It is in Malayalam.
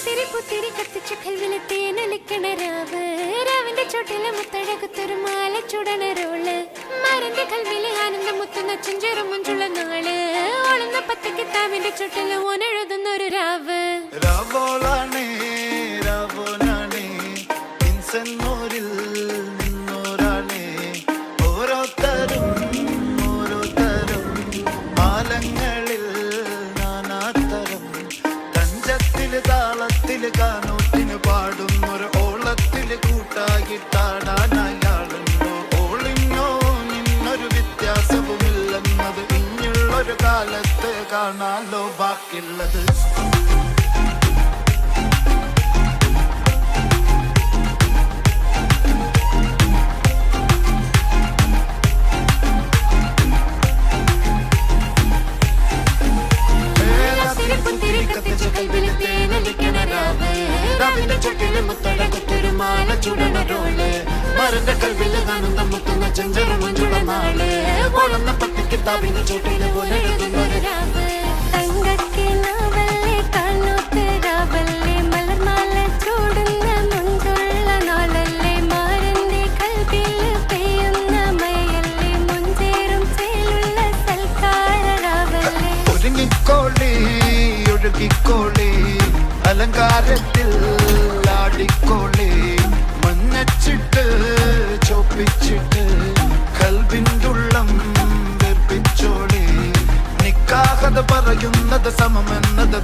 പുത്തിരി പുത്തിരി കത്തിച്ച കൽവിലെ തേനൊലിക്കണ രാവ് രാവിന്റെ ചോട്ടിലെ മുത്തഴകത്തൊരു മാല ചുടണ റോള് മരന്റെ കൽവിലെ ആനന്ദം മുത്തുന്ന ചെഞ്ചേറും മുഞ്ചുള്ള നാള് ഓളുന്ന പത്ത് കിതാബിന്റെ ചോട്ടില് ഓനെഴുതുന്നൊരു രാവ് രാവോളാണേ രാവോനാണേ ഇൻസന്നൂരിൽ നിന്നോരാണേ ഓരോരുത്തരും ആലങ്ങളിൽ നാനാത്തരം തഞ്ചത്തില് താളത്തില് കാനൂട്ടിന് പാടുന്നൊരു ഓളത്തില് കൂട്ടാകിട്ടാടാനയാളുണ്ടോ ഓളിനോ നിന്നൊരു വ്യത്യാസവുമില്ലെന്നത് ഇനിയുള്ളൊരു കാലത്ത് കാണാലോ ബാക്കിയുള്ളത് മരന്റെ കൽവില് കാണുന്ന മുത്തുന്ന ചെഞ്ചറും മഞ്ചുള്ള നാള് ഓളുന്ന പത്ത് കിതാബിന്റെ ചോട്ടില് പോലെ എഴുതുന്നൊരു രാവ് തങ്കക്കിനാവല്ലേ കാണാത്ത രാവല്ലേ മലർമാല ചൂടുന്ന മുഞ്ചുള്ള നാളല്ലേ മാരന്റെ കൽവില് പെയ്യുന്ന മയല്ലേ മുഞ്ചേറും ചേലുള്ള സൽക്കാര രാവല്ലേ ഒരുങ്ങിക്കോളി ഒഴുകിക്കോളി അലങ്കാരത്തിൽ ആടിക്കോളി മഞ്ഞച്ചിട്ട് ചോപ്പിച്ചിട്ട് കൽവിൻ്റുള്ളം വെപ്പിച്ചോളി നിക്കാഹത പറയുന്നത് സമമെന്നത്